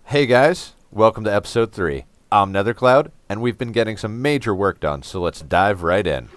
Hey guys, welcome to episode 3. I'm Nethercloud, and we've been getting some major work done, so let's dive right in.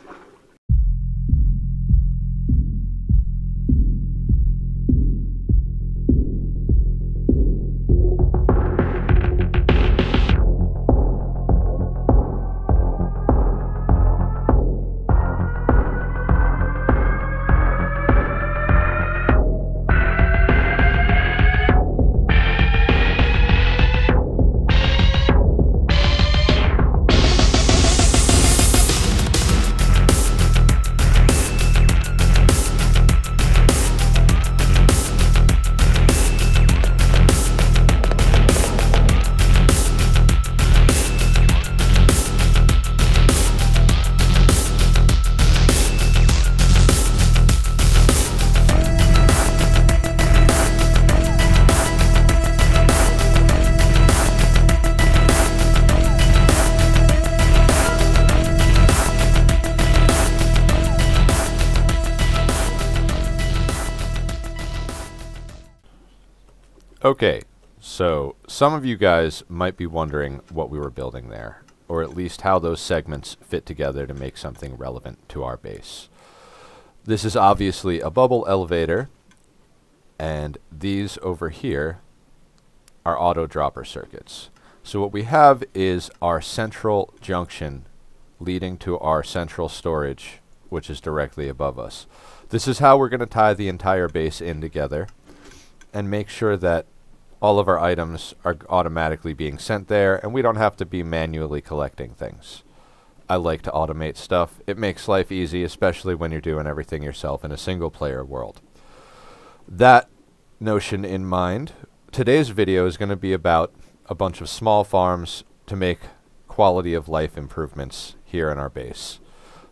Okay, so some of you guys might be wondering what we were building there, or at least how those segments fit together to make something relevant to our base. This is obviously a bubble elevator, and these over here are auto dropper circuits. So what we have is our central junction leading to our central storage, which is directly above us. This is how we're going to tie the entire base in together and make sure that all of our items are automatically being sent there and we don't have to be manually collecting things. I like to automate stuff. It makes life easy, especially when you're doing everything yourself in a single player world. That notion in mind, today's video is going to be about a bunch of small farms to make quality of life improvements here in our base.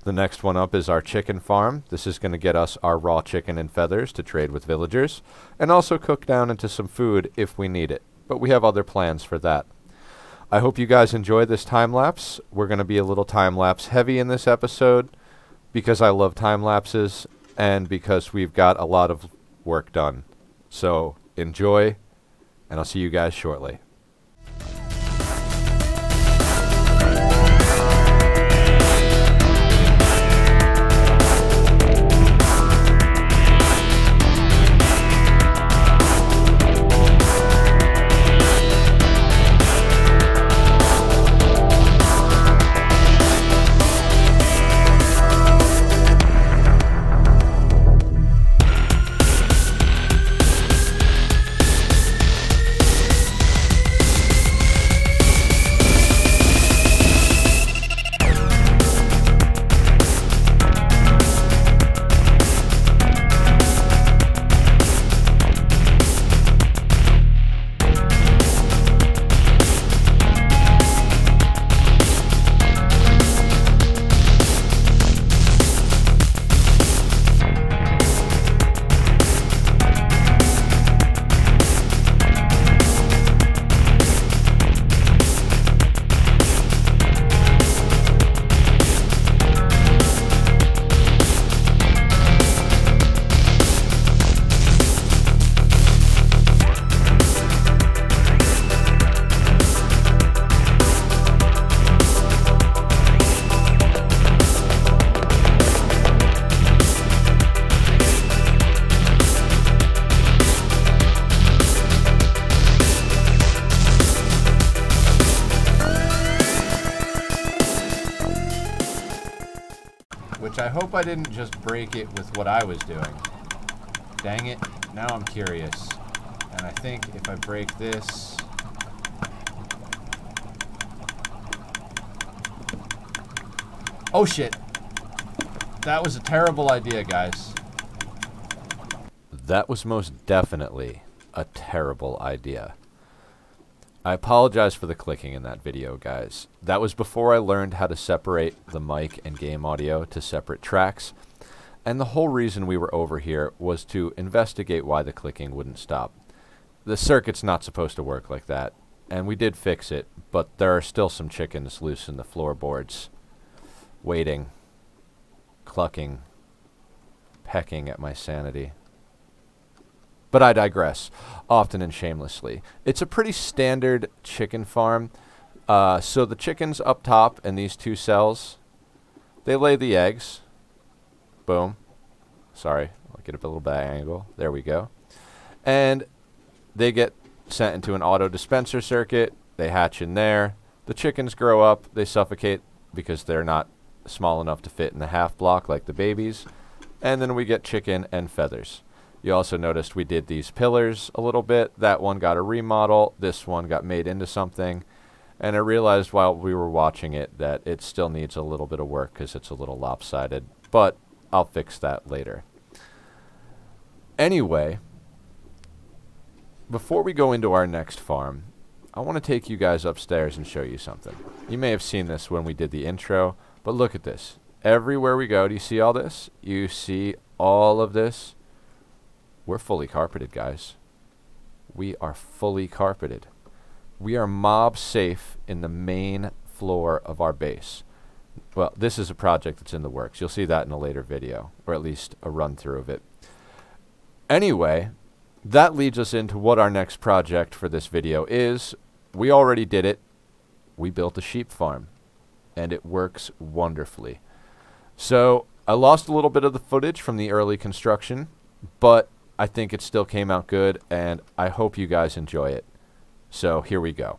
The next one up is our chicken farm. This is going to get us our raw chicken and feathers to trade with villagers, and also cook down into some food if we need it. But we have other plans for that. I hope you guys enjoy this time-lapse. We're going to be a little time-lapse heavy in this episode because I love time-lapses and because we've got a lot of work done. So enjoy, and I'll see you guys shortly. Which I hope I didn't just break it with what I was doing. Dang it, now I'm curious. And I think if I break this... Oh shit! That was a terrible idea, guys. That was most definitely a terrible idea. I apologize for the clicking in that video, guys. That was before I learned how to separate the mic and game audio to separate tracks, and the whole reason we were over here was to investigate why the clicking wouldn't stop. The circuit's not supposed to work like that, and we did fix it, but there are still some chickens loose in the floorboards, waiting, clucking, pecking at my sanity. But I digress, often and shamelessly. It's a pretty standard chicken farm. So the chickens up top in these 2 cells, they lay the eggs. Boom. Sorry, I'll get a little bad angle. There we go. And they get sent into an auto dispenser circuit. They hatch in there. The chickens grow up. They suffocate because they're not small enough to fit in the half block like the babies. And then we get chicken and feathers. You also noticed we did these pillars a little bit. That one got a remodel. This one got made into something. And I realized while we were watching it that it still needs a little bit of work because it's a little lopsided. But I'll fix that later. Anyway, before we go into our next farm, I want to take you guys upstairs and show you something. You may have seen this when we did the intro, but look at this. Everywhere we go, do you see all this? You see all of this? We're fully carpeted, guys. We are fully carpeted. We are mob safe in the main floor of our base. Well, this is a project that's in the works. You'll see that in a later video, or at least a run through of it. Anyway, that leads us into what our next project for this video is. We already did it. We built a sheep farm, and it works wonderfully. So I lost a little bit of the footage from the early construction, but I think it still came out good, and I hope you guys enjoy it. So here we go.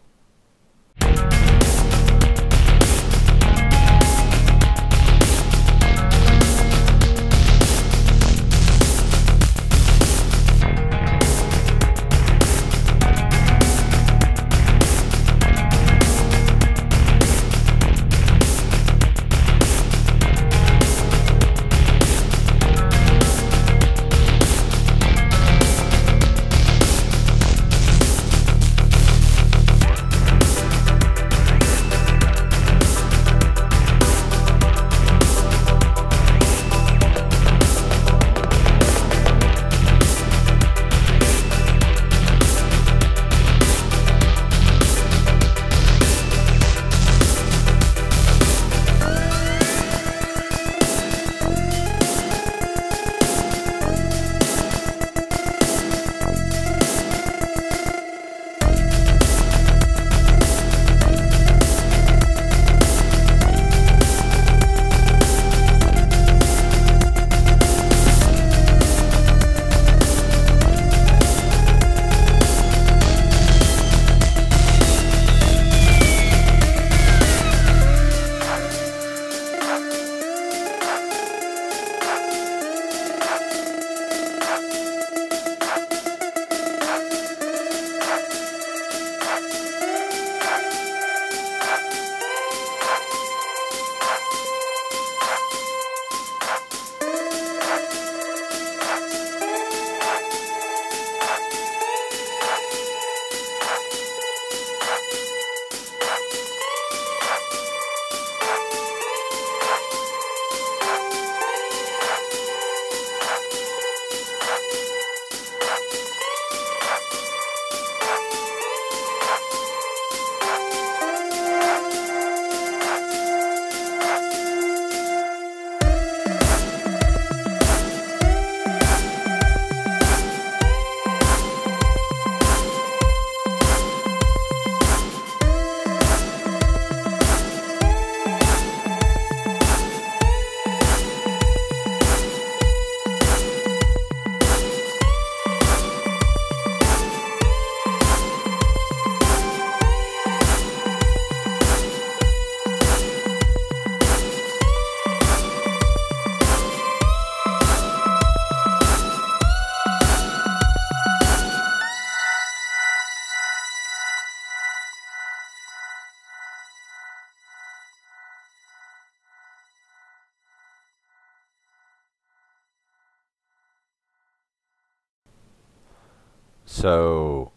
So,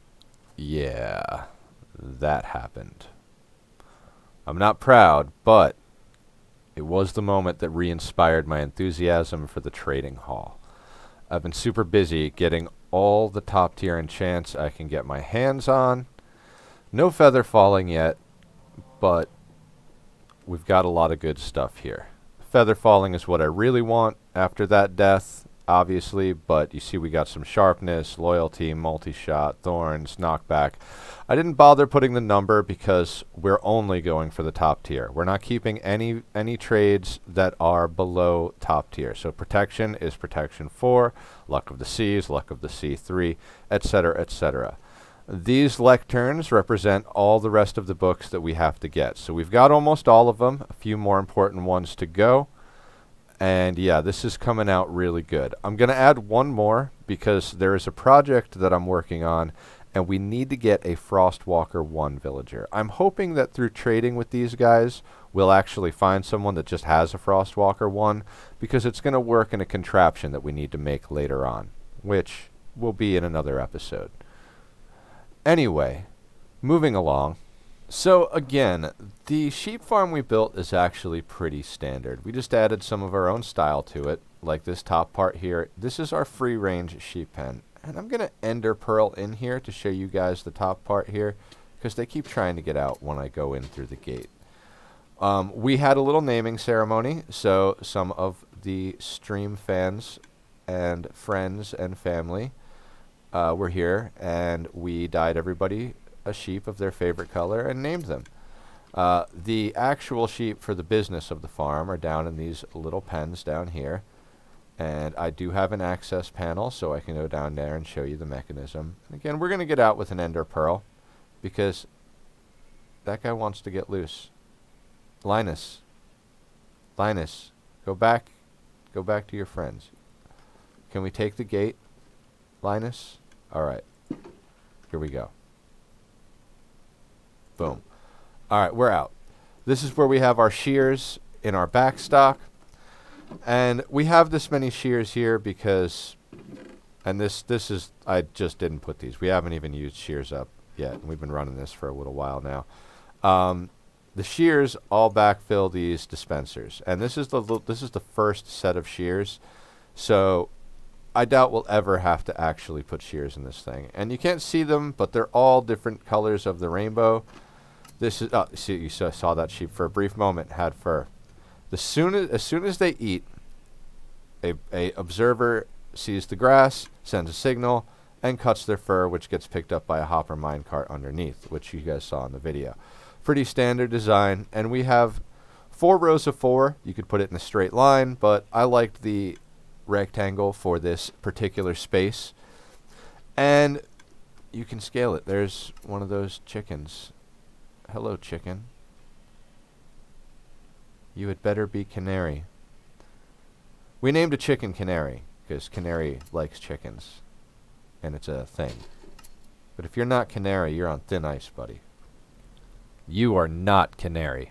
yeah, that happened. I'm not proud, but it was the moment that re-inspired my enthusiasm for the trading hall. I've been super busy getting all the top tier enchants I can get my hands on. No feather falling yet, but we've got a lot of good stuff here. Feather falling is what I really want after that death, obviously, but you see we got some sharpness, loyalty, multi-shot, thorns, knockback. I didn't bother putting the number because we're only going for the top tier. We're not keeping any trades that are below top tier. So protection is protection 4, luck of the C's, luck of the C3, etc., etc. These lecterns represent all the rest of the books that we have to get. So we've got almost all of them, a few more important ones to go. And yeah, this is coming out really good. I'm going to add one more because there is a project that I'm working on and we need to get a Frostwalker 1 villager. I'm hoping that through trading with these guys, we'll actually find someone that just has a Frostwalker 1 because it's going to work in a contraption that we need to make later on, which will be in another episode. Anyway, moving along. So again, the sheep farm we built is actually pretty standard. We just added some of our own style to it, like this top part here. This is our free range sheep pen. And I'm going to ender pearl in here to show you guys the top part here, because they keep trying to get out when I go in through the gate. We had a little naming ceremony, so some of the stream fans and friends and family were here, and we dyed everybody a sheep of their favorite color and named them. The actual sheep for the business of the farm are down in these little pens down here, and I do have an access panel so I can go down there and show you the mechanism. Again, we're going to get out with an ender pearl because that guy wants to get loose. Linus, go back to your friends. Can we take the gate, Linus? Alright, here we go. Boom. Alright, we're out. This is where we have our shears in our back stock. And we have this many shears here because, and this is, I just didn't put these. We haven't even used shears up yet. We've been running this for a little while now. The shears all backfill these dispensers. And this is the first set of shears. So I doubt we'll ever have to actually put shears in this thing. And you can't see them, but they're all different colors of the rainbow. This is, see, you saw that sheep for a brief moment had fur. As soon as they eat, a observer sees the grass, sends a signal, and cuts their fur, which gets picked up by a hopper minecart underneath, which you guys saw in the video. Pretty standard design, and we have 4 rows of 4. You could put it in a straight line, but I liked the rectangle for this particular space, and you can scale it. There's one of those chickens. Hello, chicken. You had better be canary. We named a chicken Canary because Canary likes chickens, and it's a thing. But if you're not Canary, you're on thin ice, buddy. You are not Canary.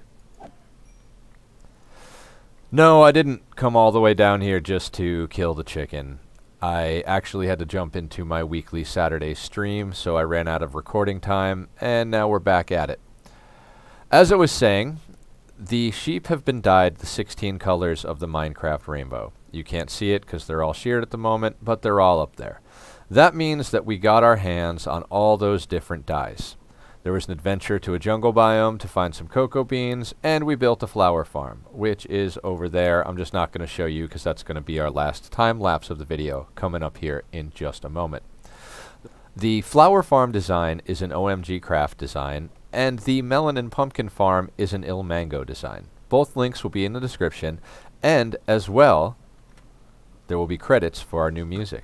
No, I didn't come all the way down here just to kill the chicken. I actually had to jump into my weekly Saturday stream, so I ran out of recording time, and now we're back at it. As I was saying, the sheep have been dyed the 16 colors of the Minecraft rainbow. You can't see it because they're all sheared at the moment, but they're all up there. That means that we got our hands on all those different dyes. There was an adventure to a jungle biome to find some cocoa beans, and we built a flower farm, which is over there. I'm just not going to show you because that's going to be our last time lapse of the video coming up here in just a moment. The flower farm design is an OMG Craft design, and the melon and pumpkin farm is an Il Mango design. Both links will be in the description, and as well, there will be credits for our new music.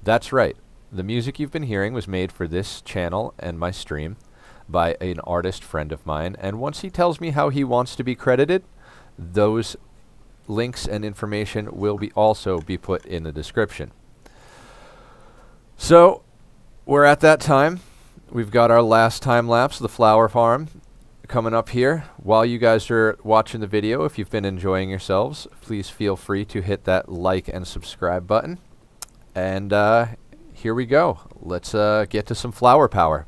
That's right. The music you've been hearing was made for this channel and my stream by an artist friend of mine, and once he tells me how he wants to be credited, those links and information will also be put in the description. So, we're at that time. We've got our last time lapse of the flower farm coming up here. While you guys are watching the video, if you've been enjoying yourselves, please feel free to hit that like and subscribe button. And here we go. Let's get to some flower power.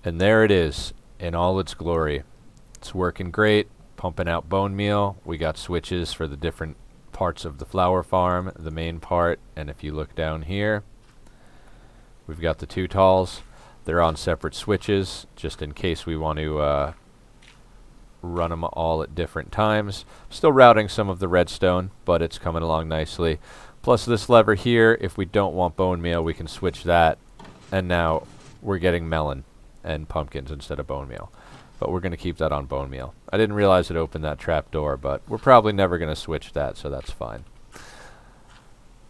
And there it is in all its glory. It's working great, pumping out bone meal. We got switches for the different parts of the flower farm, the main part, and if you look down here, we've got the 2 talls. They're on separate switches, just in case we want to run them all at different times. Still routing some of the redstone, but it's coming along nicely. Plus this lever here, if we don't want bone meal, we can switch that, and now we're getting melon and pumpkins instead of bone meal. But we're going to keep that on bone meal. I didn't realize it opened that trap door, but we're probably never going to switch that, so that's fine.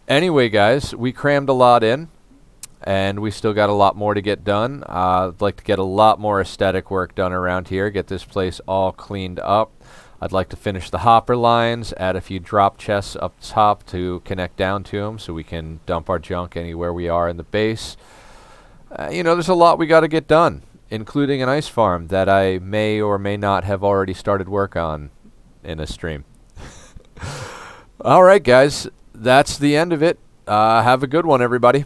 Anyway, guys, we crammed a lot in, and we still got a lot more to get done. I'd like to get a lot more aesthetic work done around here, get this place all cleaned up. I'd like to finish the hopper lines, add a few drop chests up top to connect down to them so we can dump our junk anywhere we are in the base. You know, there's a lot we got to get done, including an ice farm that I may or may not have already started work on in a stream. All right, guys, that's the end of it. Have a good one, everybody.